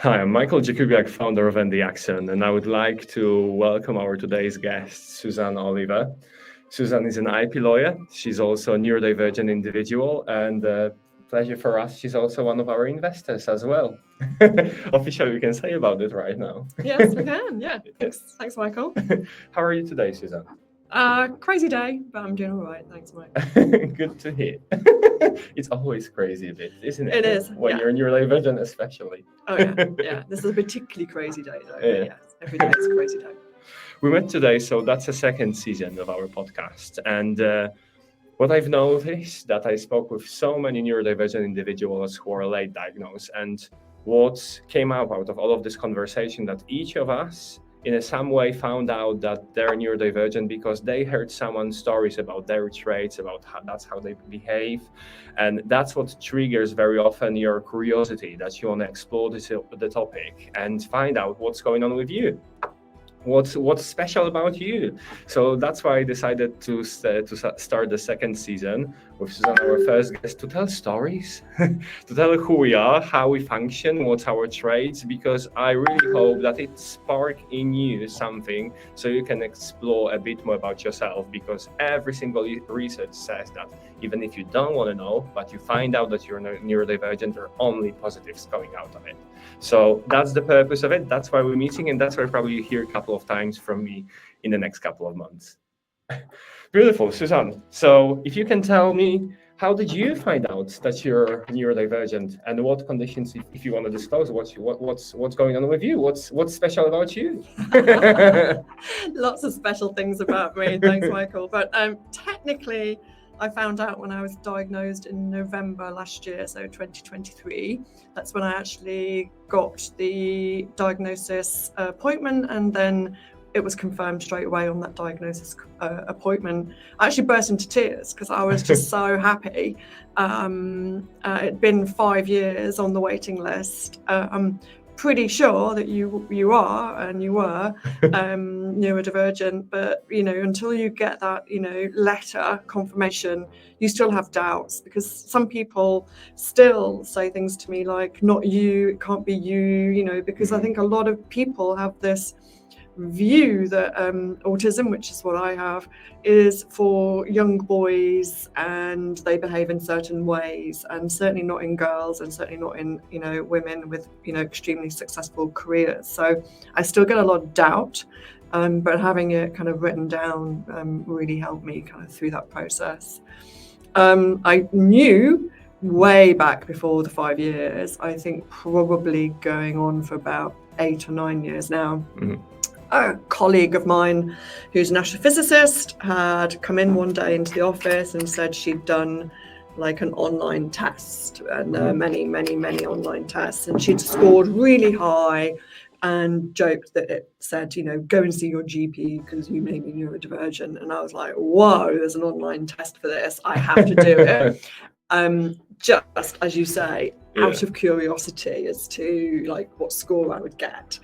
Hi, I'm Michael Jakubek, founder of ND Axon, and I would like to welcome our today's guest, Suzanne Oliver. Suzanne is an IP lawyer. She's also a neurodivergent individual, and pleasure for us, she's also one of our investors as well. Officially, we can say about it right now. Yes, we can. Yeah. Thanks, Michael. How are you today, Suzanne? Crazy day, but I'm doing all right. Thanks, Mike. Good to hear. It's always crazy a bit, isn't it? It is. When you're neurodivergent, especially. Oh, yeah. Yeah. This is a particularly crazy day, though. Yeah. Yes, every day is a crazy day. We met today, so that's the second season of our podcast. And what I've noticed that I spoke with so many neurodivergent individuals who are late diagnosed, and what came out of all of this conversation, that each of us in some way found out that they're neurodivergent because they heard someone's stories about their traits, about that's how they behave. And that's what triggers very often your curiosity, that you want to explore the topic and find out what's going on with you. What's special about you? So that's why I decided to start the second season with Suzanne, our first guest, to tell stories, to tell who we are, how we function, what's our traits, because I really hope that it sparks in you something so you can explore a bit more about yourself, because every single research says that even if you don't want to know, but you find out that you're neurodivergent, there are only positives coming out of it. So that's the purpose of it. That's why we're meeting, and that's why probably you hear a couple of times from me in the next couple of months. Beautiful, Suzanne. So if you can tell me, how did you find out that you're neurodivergent, and what conditions, if you want to disclose, what's going on with you? What's special about you? Lots of special things about me. Thanks, Michael. But technically, I found out when I was diagnosed in November last year, so 2023. That's when I actually got the diagnosis appointment, and then it was confirmed straight away on that diagnosis appointment. I actually burst into tears because I was just so happy. It'd been 5 years on the waiting list. I'm pretty sure that you are and you were neurodivergent, but until you get that letter confirmation, you still have doubts, because some people still say things to me like, not you, it can't be you, because I think a lot of people have this view that autism, which is what I have, is for young boys and they behave in certain ways, and certainly not in girls, and certainly not in women with extremely successful careers. So I still get a lot of doubt, but having it kind of written down really helped me kind of through that process. I knew way back before the 5 years, I think probably going on for about 8 or 9 years now. Mm-hmm. A colleague of mine who's an astrophysicist had come in one day into the office and said she'd done like an online test, and many online tests, and she'd scored really high, and joked that it said, go and see your GP because you may be neurodivergent. And I was like, whoa, there's an online test for this. I have to do it. Just as you say, out of curiosity as to like what score I would get.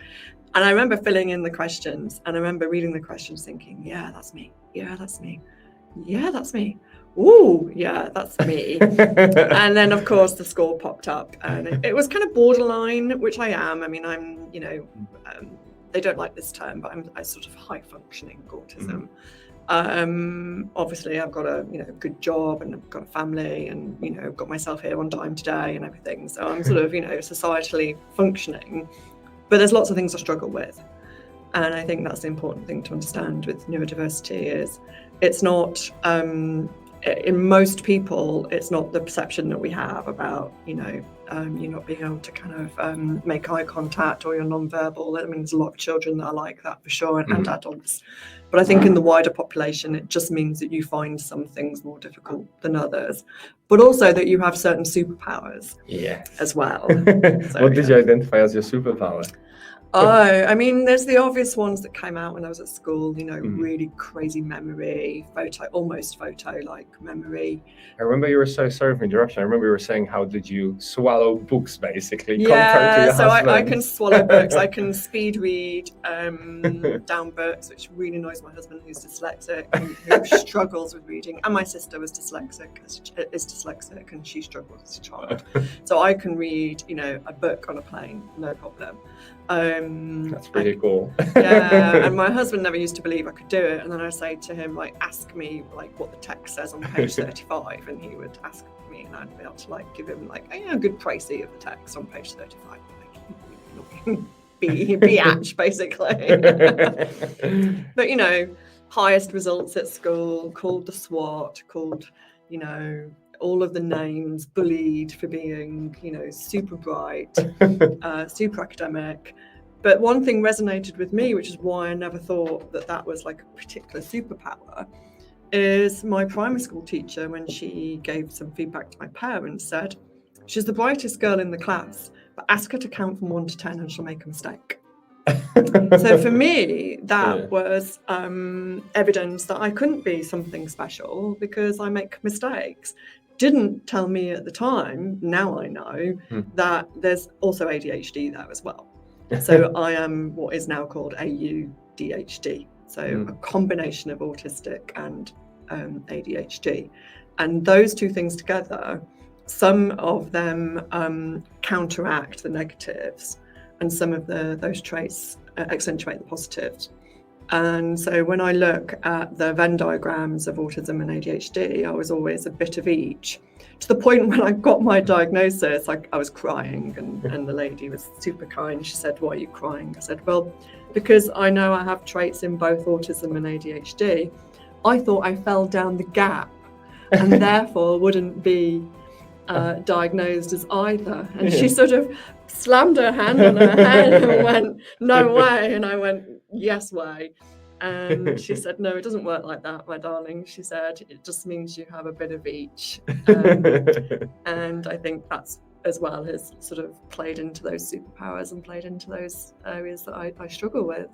And I remember filling in the questions, and I remember reading the questions thinking, yeah, that's me. Yeah, that's me. Yeah, that's me. Ooh, yeah, that's me. And then, of course, the score popped up, and it was kind of borderline, which I am. I mean, I'm, they don't like this term, but I'm sort of high functioning autism. Obviously, I've got a good job, and I've got a family, and I've got myself here on time today and everything. So I'm sort of societally functioning. But there's lots of things I struggle with. And I think that's the important thing to understand with neurodiversity is it's not, in most people, it's not the perception that we have about, you not being able to kind of make eye contact, or you're nonverbal. I mean, there's a lot of children that are like that for sure, and adults. But I think in the wider population, it just means that you find some things more difficult than others, but also that you have certain superpowers as well. So, what did you identify as your superpower? Oh, I mean, there's the obvious ones that came out when I was at school, Mm. really crazy memory, almost photo-like memory. I remember you were sorry for interruption. I remember you were saying, how did you swallow books basically compared to Yeah, your so I husband? can swallow books. I can speed read down books, which really annoys my husband, who's dyslexic, who struggles with reading. And my sister is dyslexic, and she struggles as a child. So I can read, a book on a plane, no problem. That's pretty cool. Yeah, and my husband never used to believe I could do it, and then I say to him, ask me what the text says on page 35, and he would ask me, and I'd be able to give him a good précis of the text on page 35, biatch basically. But highest results at school, called the SWAT, called all of the names, bullied for being super bright, super academic. But one thing resonated with me, which is why I never thought that was a particular superpower, is my primary school teacher, when she gave some feedback to my parents, said, she's the brightest girl in the class, but ask her to count from 1 to 10 and she'll make a mistake. So for me, that was evidence that I couldn't be something special because I make mistakes. Didn't tell me at the time, now I know, that there's also ADHD there as well. So I am what is now called ADHD, so a combination of autistic and ADHD. And those two things together, some of them counteract the negatives, and some of those traits accentuate the positives. And so when I look at the Venn diagrams of autism and ADHD, I was always a bit of each. To the point when I got my diagnosis, I was crying, and the lady was super kind. She said, "Why are you crying?" I said, "Well, because I know I have traits in both autism and ADHD. I thought I fell down the gap and therefore wouldn't be diagnosed as either." And she sort of slammed her hand on her head and went, "No way." And I went, "Yes way." And she said, "No, it doesn't work like that, my darling." She said, "It just means you have a bit of each." And I think that's as well has sort of played into those superpowers and played into those areas that I struggle with,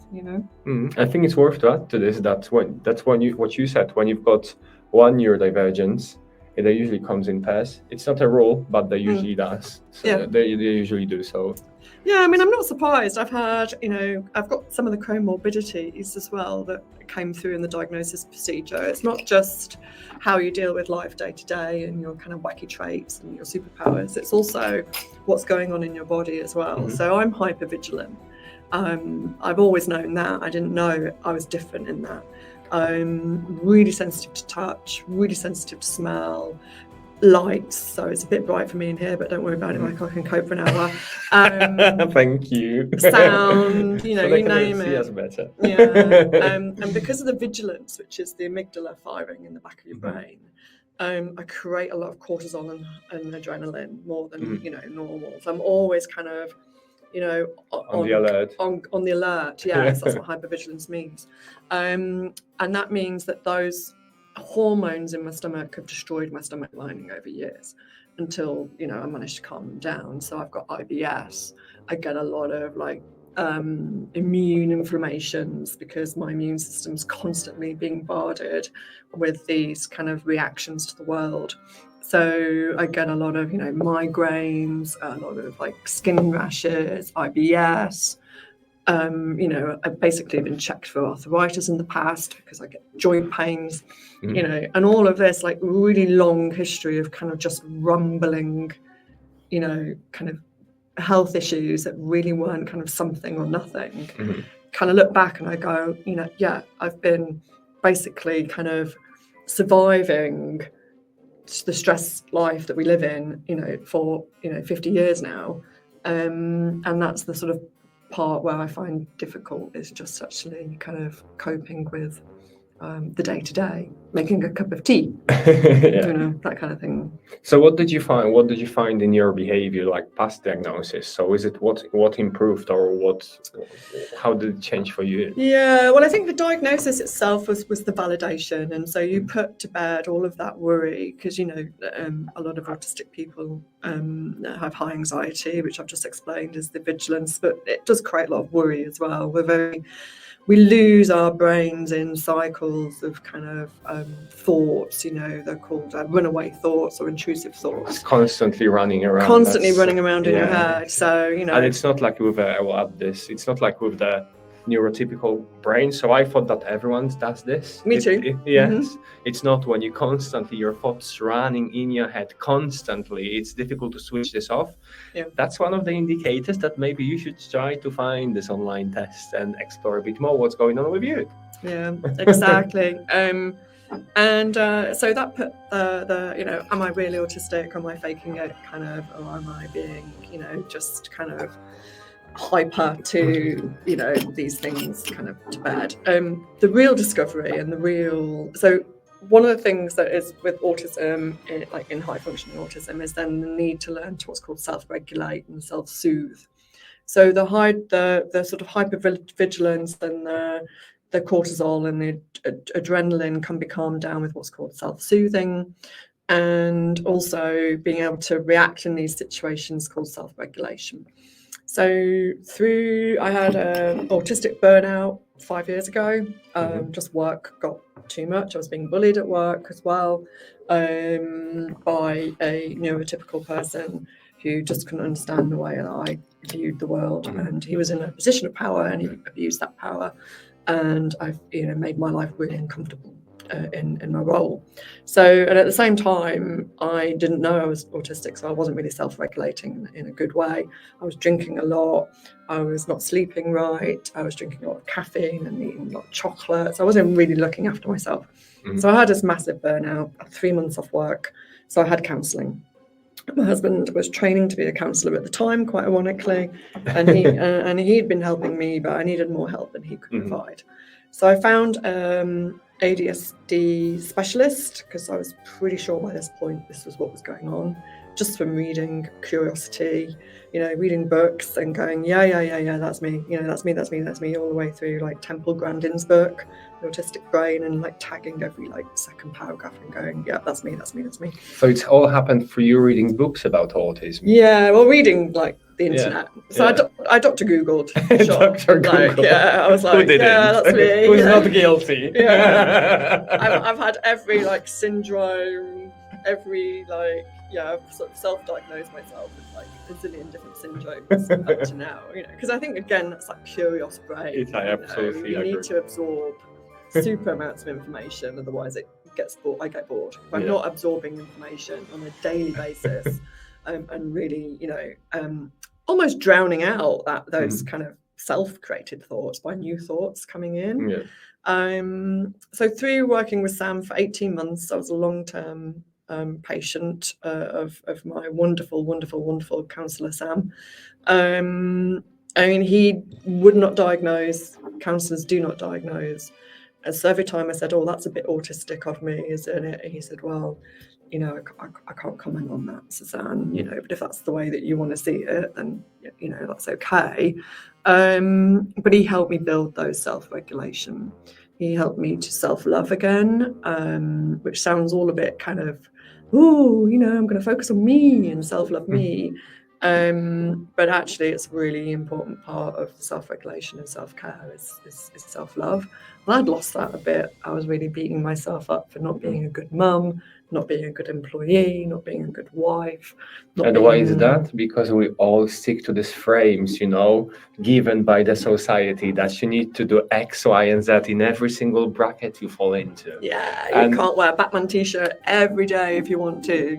I think it's worth to add to this that what you said, when you've got one neurodivergence, it usually comes in pairs. It's not a rule, but they usually does. So they usually do so. Yeah, I mean, I'm not surprised. I've got some of the comorbidities as well that came through in the diagnosis procedure. It's not just how you deal with life day to day and your kind of wacky traits and your superpowers. It's also what's going on in your body as well. So I'm hypervigilant. I've always known that. I didn't know I was different in that. I'm really sensitive to touch, really sensitive to smell, lights, so it's a bit bright for me in here, but don't worry about it, Michael, I can cope for an hour. Thank you. Sound, so you name it. See us better. And because of the vigilance, which is the amygdala firing in the back of your brain, I create a lot of cortisol and adrenaline more than normal. So I'm always kind of on the alert. On the alert, yes, that's what hypervigilance means. And that means that those hormones in my stomach have destroyed my stomach lining over years until I managed to calm them down. So I've got IBS. I get a lot of immune inflammations because my immune system's constantly being bombarded with these kind of reactions to the world. So I get a lot of migraines, a lot of skin rashes, IBS. I've basically been checked for arthritis in the past because I get joint pains, and all of this really long history of kind of just rumbling, kind of health issues that really weren't kind of something or nothing. Kind of look back and I go, I've been basically kind of surviving the stress life that we live in, for 50 years now, and that's the sort of part where I find difficult is just actually kind of coping with the day-to-day, making a cup of tea, that kind of thing. So what did you find? What did you find in your behavior, like past diagnosis? So is it what improved, or how did it change for you? Yeah, well, I think the diagnosis itself was the validation, and so you put to bed all of that worry, because a lot of autistic people have high anxiety, which I've just explained is the vigilance, but it does create a lot of worry as well. We lose our brains in cycles of kind of thoughts, they're called runaway thoughts or intrusive thoughts. It's constantly running around. Running around in your head. So, And it's not like it's not like with the neurotypical brain. So I thought that everyone does this. Me too. Yes. Mm-hmm. It's not when your thoughts running in your head constantly. It's difficult to switch this off. Yeah. That's one of the indicators that maybe you should try to find this online test and explore a bit more what's going on with you. Yeah, exactly. So that put the am I really autistic? Am I faking it? Kind of, or am I being, just kind of hyper to, these things kind of to bed. The real discovery and so one of the things that is with autism, like in high functioning autism, is then the need to learn to what's called self-regulate and self-soothe. So the sort of hypervigilance and the cortisol and the adrenaline can be calmed down with what's called self-soothing, and also being able to react in these situations called self-regulation. So I had an autistic burnout 5 years ago. Just work got too much. I was being bullied at work as well by a neurotypical person who just couldn't understand the way that I viewed the world. And he was in a position of power and he abused that power. And I've made my life really uncomfortable in my role. So, and at the same time, I didn't know I was autistic, so I wasn't really self-regulating in a good way. I was drinking a lot. I was not sleeping right. I was drinking a lot of caffeine and eating a lot of chocolate. So I wasn't really looking after myself. Mm-hmm. So I had this massive burnout, 3 months off work. So I had counselling. My husband was training to be a counsellor at the time, quite ironically, and he'd been helping me, but I needed more help than he could provide. So I found ADHD specialist, because I was pretty sure by this point this was what was going on, just from reading, curiosity, reading books and going, yeah, that's me, that's me, all the way through like Temple Grandin's book, The Autistic Brain, and like tagging every like second paragraph and going, yeah, that's me. So it's all happened for you reading books about autism? Yeah, well, reading like the internet. So I Dr. Googled. Sure. Dr. Google. I was like, that's me. Who's not guilty? I've had every like syndrome, every like, I've sort of self-diagnosed myself with like a zillion different syndromes up to now, because I think again that's like curious brain. I absolutely agree. You need to absorb super amounts of information, otherwise I get bored. If I'm not absorbing information on a daily basis and really, almost drowning out those kind of self-created thoughts by new thoughts coming in. Yeah. So through working with Sam for 18 months, I was a long-term patient of my wonderful counsellor Sam. He would not diagnose. Counsellors do not diagnose. And so every time I said, "Oh, that's a bit autistic of me, isn't it?" He said, "Well, I can't comment on that, Suzanne. But if that's the way that you want to see it, then that's okay." But he helped me build those self-regulation. He helped me to self-love again, which sounds all a bit kind of, I'm going to focus on me and self-love me. But actually, it's a really important part of self-regulation and self-care is self-love. Well, I'd lost that a bit. I was really beating myself up for not being a good mum, not being a good employee, not being a good wife. And why is that? Because we all stick to these frames, given by the society that you need to do X, Y, and Z in every single bracket you fall into. Yeah, you can't wear a Batman t-shirt every day if you want to,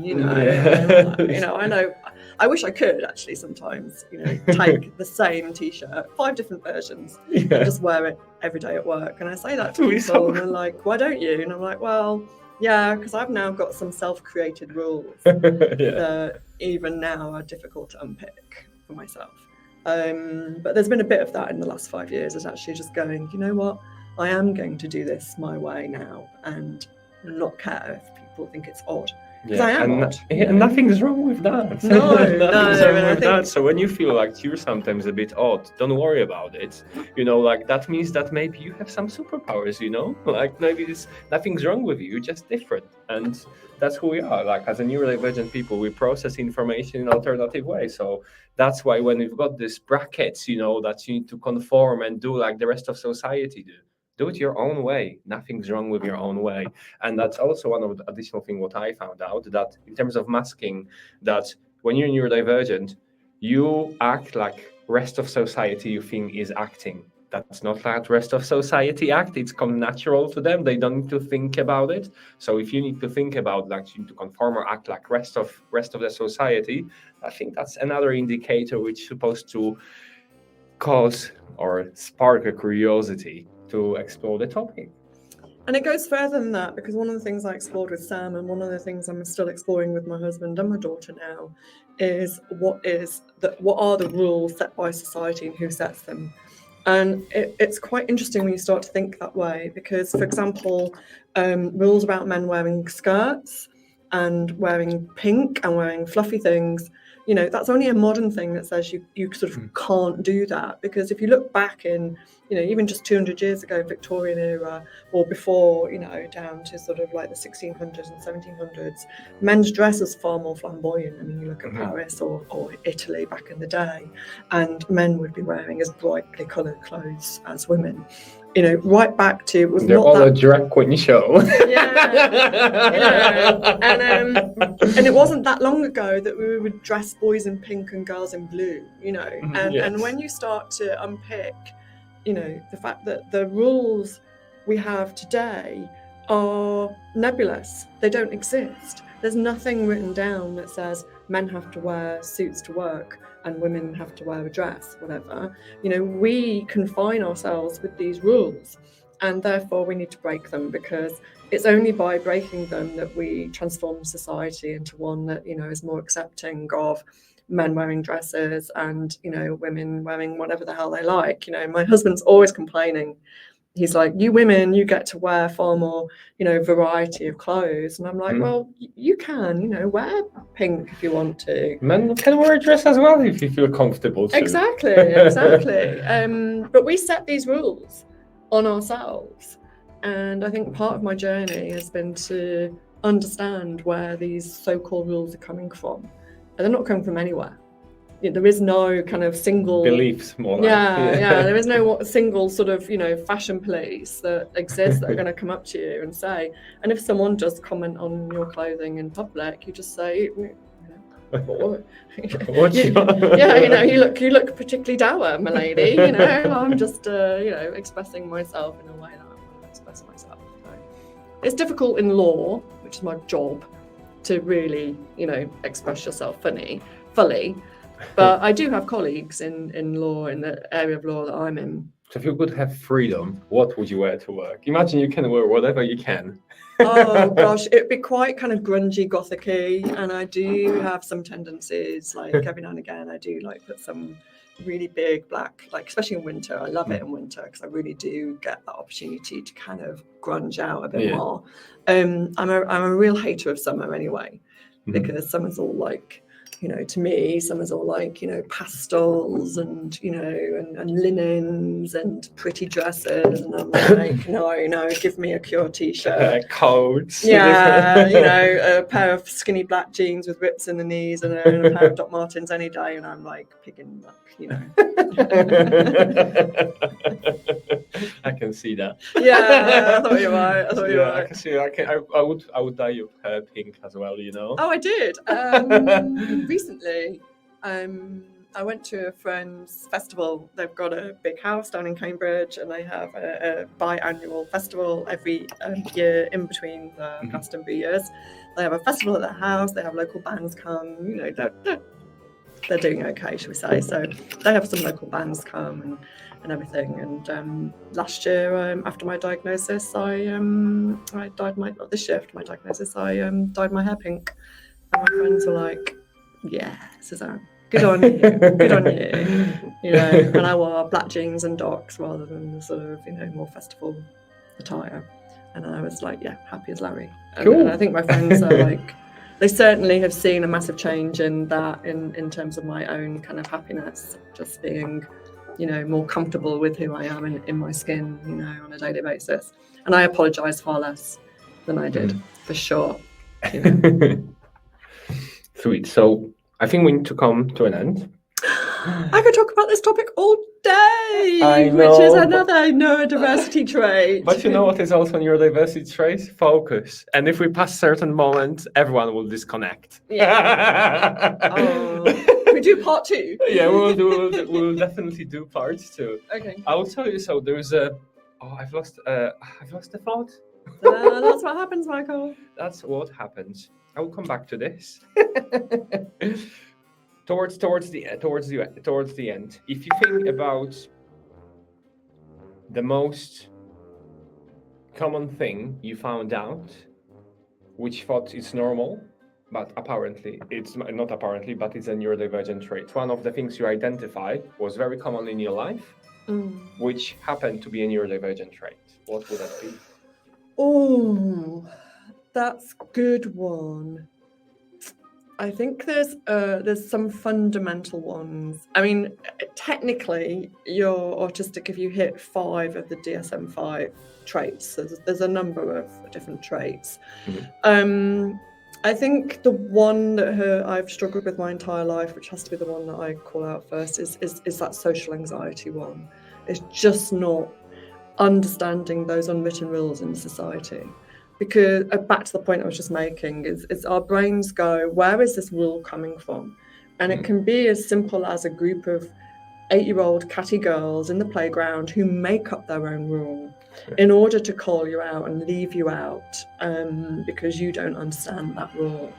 I know. I wish I could actually sometimes, take the same t-shirt, 5 different versions, and just wear it every day at work. And I say that to people and they're like, "Why don't you?" And I'm like, well, yeah, because I've now got some self-created rules that even now are difficult to unpick for myself. But there's been a bit of that in the last 5 years, is actually just going, you know what? I am going to do this my way now and not care if people think it's odd. Because I am odd. And nothing's wrong with that. No, nothing's wrong with that. So when you feel like you're sometimes a bit odd, don't worry about it. Like that means that maybe you have some superpowers, like maybe nothing's wrong with you, you're just different. And that's who we are. Like as a neurodivergent people, we process information in alternative ways. So that's why when we've got these brackets, that you need to conform and do like the rest of society do it your own way. Nothing's wrong with your own way. And that's also one of the additional things what I found out, that in terms of masking, that when you're neurodivergent, you act like rest of society you think is acting. That's not like rest of society act. It's come natural to them. They don't need to think about it. So if you need to think about like you need to conform or act like rest of the society, I think that's another indicator which is supposed to cause or spark a curiosity to explore the topic. And it goes further than that, because one of the things I explored with Sam, and one of the things I'm still exploring with my husband and my daughter now, is what are the rules set by society and who sets them. And it's quite interesting when you start to think that way, because, for example, rules about men wearing skirts and wearing pink and wearing fluffy things, that's only a modern thing that says you sort of can't do that. Because if you look back in, even just 200 years ago, Victorian era, or before, down to sort of like the 1600s and 1700s, men's dress was far more flamboyant. I mean, you look at Paris or Italy back in the day, and men would be wearing as brightly coloured clothes as women. Right back to, it was they're not all that... a drag queen show. And it wasn't that long ago that we would dress boys in pink and girls in blue, and when you start to unpick, the fact that the rules we have today are nebulous. They don't exist. There's nothing written down that says men have to wear suits to work and women have to wear a dress, whatever. We confine ourselves with these rules, and therefore we need to break them, because it's only by breaking them that we transform society into one that, is more accepting of men wearing dresses and, women wearing whatever the hell they like. My husband's always complaining. He's like, you women, you get to wear far more, variety of clothes. And I'm like, well, you can, wear pink if you want to. Men can wear a dress as well if you feel comfortable to. Exactly. But we set these rules on ourselves. And I think part of my journey has been to understand where these so-called rules are coming from. And they're not coming from anywhere. There is no kind of single beliefs, more like. There is no single sort of fashion police that exists that are going to come up to you and say. And if someone does comment on your clothing in public, you just say, you look particularly dour, my lady. I'm just expressing myself in a way that I want to express myself. So it's difficult in law, which is my job, to really express yourself fully. But I do have colleagues in law, in the area of law that I'm in. So if you could have freedom, what would you wear to work? Imagine you can wear whatever you can. Oh gosh, it'd be quite kind of grungy, gothic-y, and I do have some tendencies, like every now and again I do like put some really big black, like especially in winter. I love it in winter because I really do get that opportunity to kind of grunge out a bit more. I'm a real hater of summer anyway, because summer's all like, to me, summer's all like, pastels and, and linens and pretty dresses. And I'm like, no, give me a Cure t-shirt. Coats. Yeah, a pair of skinny black jeans with rips in the knees and a pair of Doc Martens any day. And I'm like, picking luck, I can see that. Yeah, I thought you were. I can see. I would dye your hair pink as well. Oh, I did. Recently, I went to a friend's festival. They've got a big house down in Cambridge, and they have a biannual festival every year in between the Glastonbury years. They have a festival at their house. They have local bands come. They're doing okay, shall we say? So they have some local bands come and everything. And last year, after my diagnosis, I dyed my this year after my diagnosis, I dyed my hair pink. And my friends were like, "Yeah, Suzanne, Good on you. Good on you. You know, and I wore black jeans and docks rather than the sort of, you know, more festival attire. And I was like, yeah, happy as Larry. Cool. And I think my friends are like, they certainly have seen a massive change in that in terms of my own kind of happiness, just being, you know, more comfortable with who I am in my skin, you know, on a daily basis. And I apologise far less than I did, for sure. You know. Sweet. So I think we need to come to an end. I could talk about this topic all day, I know, which is another neurodiversity trait. But you know what is also neurodiversity trait? Focus. And if we pass certain moments, everyone will disconnect. Yeah. We do part 2. Yeah, we'll definitely do part 2. Okay. I will tell you. So there's I've lost the thought. That's what happens, Michael. That's what happens. I will come back to this. Towards the end, if you think about the most common thing you found out, which thought it's normal, but apparently it's not apparently, but it's a neurodivergent trait. One of the things you identified was very common in your life, which happened to be a neurodivergent trait. What would that be? Oh, that's a good one. I think there's some fundamental ones. I mean, technically, you're autistic if you hit 5 of the DSM-5 traits. So there's a number of different traits. I think the one that I've struggled with my entire life, which has to be the one that I call out first, is that social anxiety one. It's just not understanding those unwritten rules in society. Because back to the point I was just making, is our brains go, where is this rule coming from? And it can be as simple as a group of 8-year-old catty girls in the playground who make up their own rule in order to call you out and leave you out because you don't understand that rule.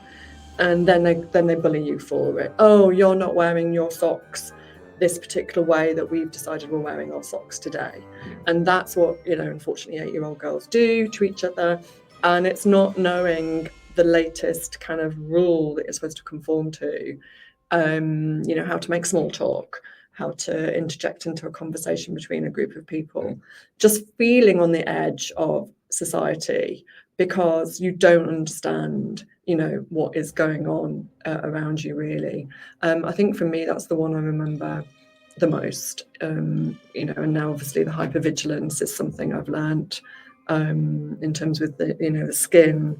And then they bully you for it. Oh, you're not wearing your socks this particular way that we've decided we're wearing our socks today. And that's what, you know, unfortunately 8-year-old girls do to each other. And it's not knowing the latest kind of rule that you're supposed to conform to, you know, how to make small talk, how to interject into a conversation between a group of people, just feeling on the edge of society because you don't understand, you know, what is going on around you, really. I think for me, that's the one I remember the most, you know, and now obviously the hypervigilance is something I've learned in terms with the, you know, the skin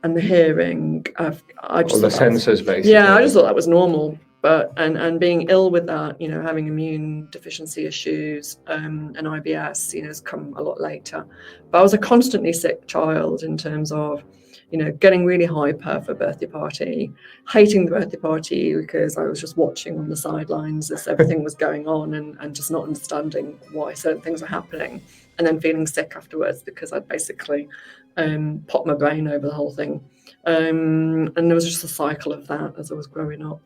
and the hearing. I just all the senses, basically. Yeah, I just thought that was normal. But and being ill with that, you know, having immune deficiency issues and IBS, you know, has come a lot later. But I was a constantly sick child in terms of, you know, getting really hyper for a birthday party, hating the birthday party because I was just watching on the sidelines as everything was going on and just not understanding why certain things were happening, and then feeling sick afterwards because I'd basically popped my brain over the whole thing. And there was just a cycle of that as I was growing up.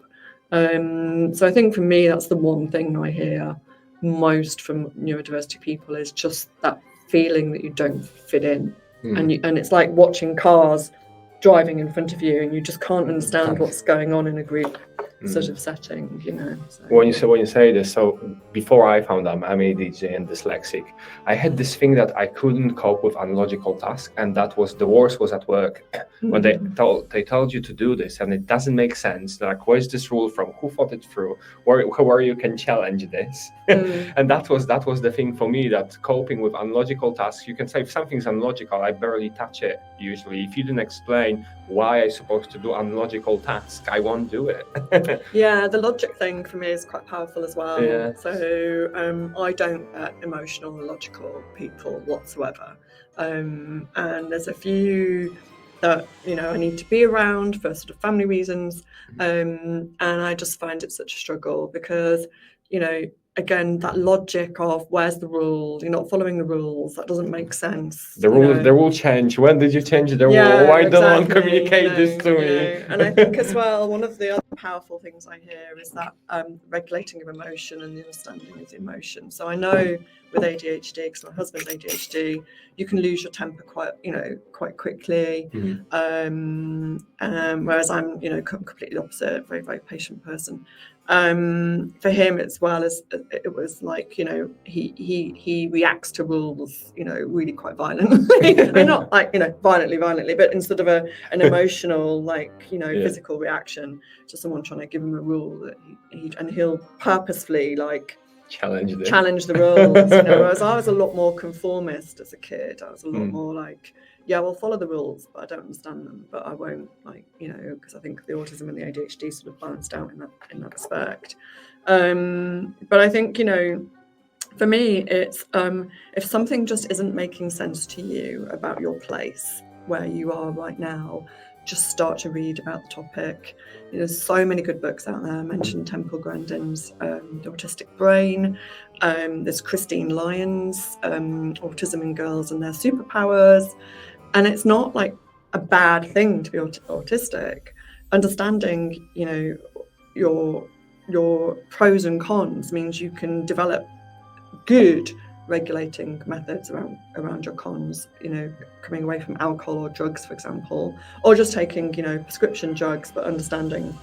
So I think for me, that's the one thing I hear most from neurodiversity people is just that feeling that you don't fit in. And it's like watching cars driving in front of you and you just can't understand what's going on in a group sort of setting, you know. So. When you say this, so before I found out I'm ADHD and dyslexic, I had this thing that I couldn't cope with unlogical tasks, and that was the worst was at work when they told you to do this and it doesn't make sense. Like, where's this rule from? Who thought it through? Where you can challenge this? And that was the thing for me, that coping with unlogical tasks. You can say if something's unlogical, I barely touch it usually. If you didn't explain why I'm supposed to do unlogical tasks, I won't do it. Yeah, the logic thing for me is quite powerful as well. Yeah. So I don't get emotional or logical people whatsoever. And there's a few that, you know, I need to be around for sort of family reasons. And I just find it such a struggle because, you know, again, that logic of where's the rule? You're not following the rules. That doesn't make sense. The rule change. When did you change the rule? Why don't one communicate this to me? And I think as well, one of the other powerful things I hear is that regulating of emotion and the understanding of the emotion. So I know with ADHD, because my husband's ADHD, you can lose your temper quite quickly. Whereas I'm, completely opposite, very, very patient person. For him as well, as it was like, he reacts to rules, really quite violently. I mean, not like, violently, but in sort of an emotional, physical reaction to someone trying to give him a rule that he'll purposefully challenge the rules. Whereas I was a lot more conformist as a kid. I was a lot more like, yeah, we'll follow the rules, but I don't understand them. But I won't, because I think the autism and the ADHD sort of balanced out in that respect. But I think, for me, it's if something just isn't making sense to you about your place where you are right now, just start to read about the topic. There's so many good books out there. I mentioned Temple Grandin's The Autistic Brain. There's Christine Lyon's Autism in Girls and Their Superpowers. And it's not like a bad thing to be autistic. Understanding, your pros and cons means you can develop good regulating methods around your cons, coming away from alcohol or drugs, for example, or just taking, prescription drugs, but understanding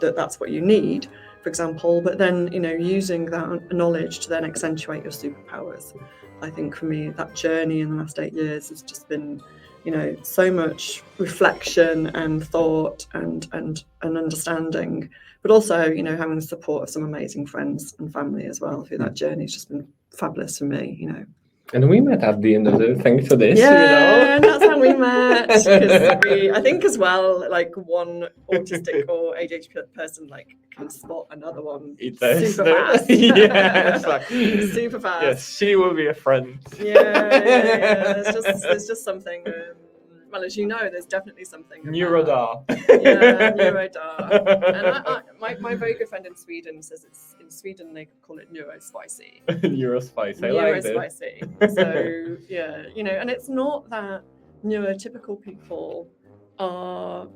that that's what you need, for example, but then, using that knowledge to then accentuate your superpowers. I think for me, that journey in the last 8 years has just been, so much reflection and thought and understanding, but also, having the support of some amazing friends and family as well through that journey. It's just been fabulous for me, And we met at the end of the thing to this, and that's how we met. Because I think as well, like one autistic or ADHD person can spot another one super fast. Super fast. Yes, she will be a friend. Yeah. There's just something. Well, as you know, there's definitely something. Neurodar. Yeah, neurodar. And my very good friend in Sweden says in Sweden they call it neurospicy. Neurospicy. I like it. Neurospicy. So yeah, and it's not that neurotypical people are,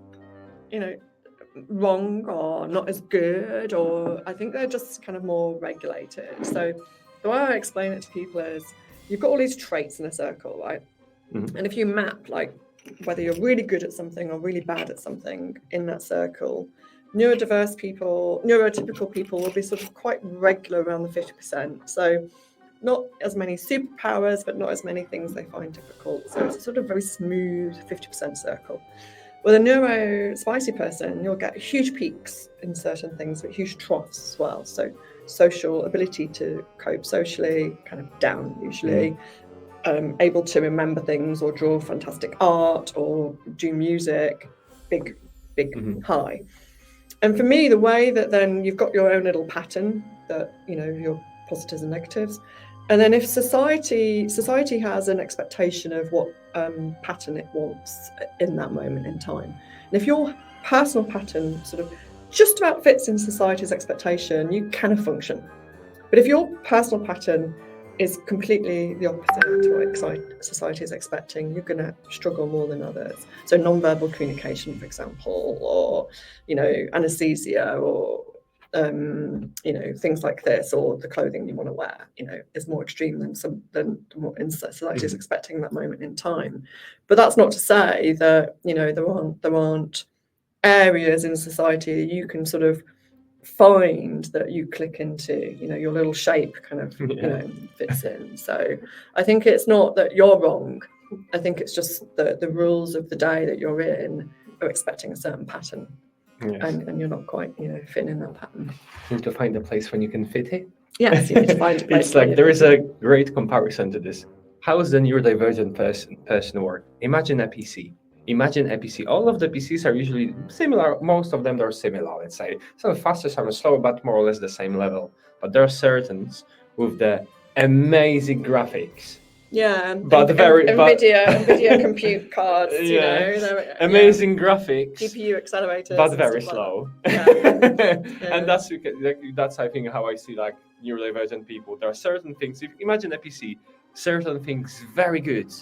wrong or not as good, or I think they're just kind of more regulated. So the way I explain it to people is you've got all these traits in a circle, right? Mm-hmm. And if you map whether you're really good at something or really bad at something in that circle, neurodiverse people, neurotypical people will be sort of quite regular around the 50%. So not as many superpowers, but not as many things they find difficult. So it's a sort of very smooth 50% circle. With a neurospicy person, you'll get huge peaks in certain things, but huge troughs as well. So social ability to cope socially, kind of down usually. Able to remember things or draw fantastic art or do music, big high. And for me, the way that then you've got your own little pattern that, your positives and negatives. And then if society has an expectation of what pattern it wants in that moment in time. And if your personal pattern sort of just about fits in society's expectation, you can function. But if your personal pattern is completely the opposite to what society is expecting, you're going to struggle more than others. So non-verbal communication, for example, or, anesthesia, or, things like this, or the clothing you want to wear, is more extreme than what society is expecting in that moment in time. But that's not to say that, there aren't areas in society that you can sort of find that you click into, your little shape kind of fits in. So I think it's not that you're wrong. I think it's just the rules of the day that you're in are expecting a certain pattern. Yes. And you're not quite fitting in that pattern. You need to find a place when you can fit it. Yes, you need to find a place. It's like there is a great comparison to this. How does the neurodivergent person work? Imagine a PC. All of the PCs are usually similar. Most of them are similar, let's say. Some faster, some slower, but more or less the same level. But there are certain with the amazing graphics. Yeah, but NVIDIA compute cards, amazing graphics. GPU accelerators. But very slow. Yeah. And that's I think how I see neurodivergent people. There are certain things, if imagine a PC, certain things very good,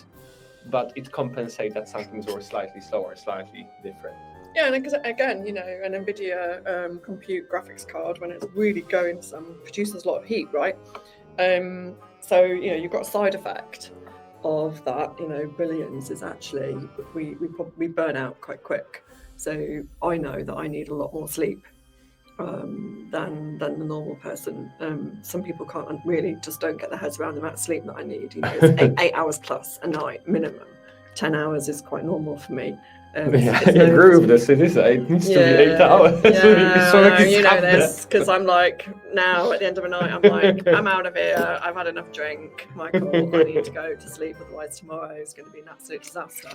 but it compensates that some things were slightly slower, slightly different. Yeah, and because again, an NVIDIA compute graphics card, when it's really produces a lot of heat, right? So, you've got a side effect of that, billions is actually we burn out quite quick. So I know that I need a lot more sleep than the normal person. Some people can't really just don't get their heads around the amount of sleep that I need. It's 8 hours plus a night minimum. 10 hours is quite normal for me. I agree with this. It needs to be 8 hours. You know this, because I'm like, now at the end of the night, I'm like, I'm out of here. I've had enough drink. Michael, I need to go to sleep. Otherwise, tomorrow is going to be an absolute disaster.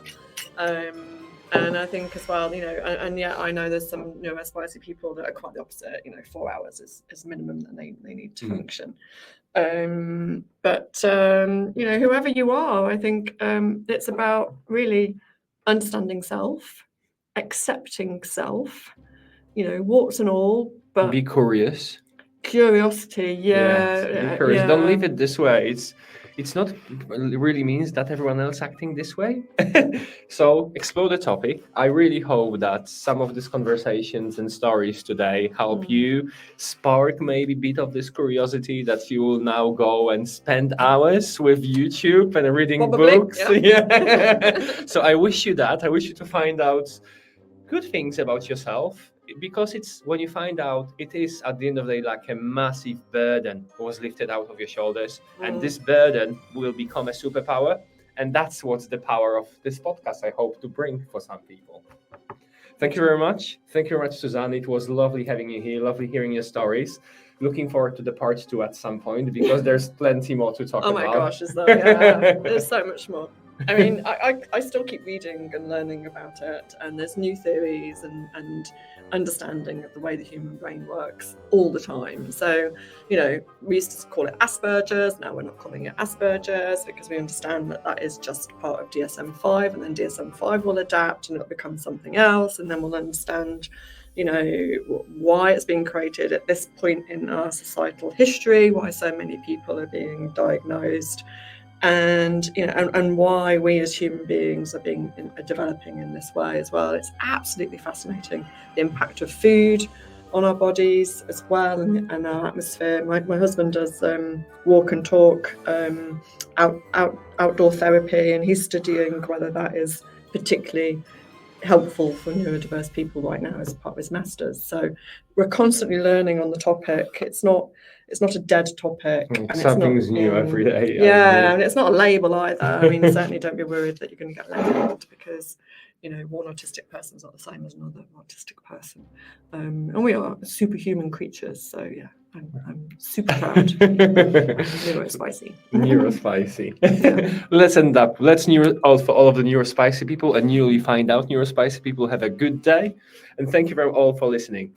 And I think as well, and yet I know there's some neurospicy people that are quite the opposite. 4 hours is minimum that they need to function. But whoever you are, I think it's about really understanding self, accepting self, warts and all, but be curious. Curiosity, Be curious. yeah. Don't leave it this way. It's not really means that everyone else acting this way. So explore the topic. I really hope that some of these conversations and stories today help you spark maybe a bit of this curiosity that you will now go and spend hours with YouTube and reading books. Yeah. So I wish you that. I wish you to find out good things about yourself, because it's when you find out, it is at the end of the day like a massive burden was lifted out of your shoulders, and this burden will become a superpower, and that's what's the power of this podcast I hope to bring for some people. Thank you very much. Thank you very much, Suzanne. It was lovely having you here, lovely hearing your stories. Looking forward to the part 2 at some point, because there's plenty more to talk about. Oh my gosh, there's so much more. I mean, I still keep reading and learning about it, and there's new theories and understanding of the way the human brain works all the time. So, we used to call it Asperger's. Now we're not calling it Asperger's, because we understand that is just part of DSM-5, and then DSM-5 will adapt and it'll become something else, and then we'll understand why it's being created at this point in our societal history, why so many people are being diagnosed, and and why we as human beings are developing in this way as well. It's absolutely fascinating, the impact of food on our bodies as well, and our atmosphere. My husband does walk and talk, outdoor therapy, and he's studying whether that is particularly helpful for neurodiverse people right now as part of his master's. So we're constantly learning on the topic. It's not a dead topic. And something's new every day. Yeah, and it's not a label either. I mean, certainly don't be worried that you're going to get labelled, because one autistic person is not the same as another autistic person, and we are superhuman creatures. So yeah, I'm super proud. Neurospicy. Neurospicy. Let's end up. Let's for all of the neurospicy people and newly find out neurospicy people, have a good day, and thank you very all for listening.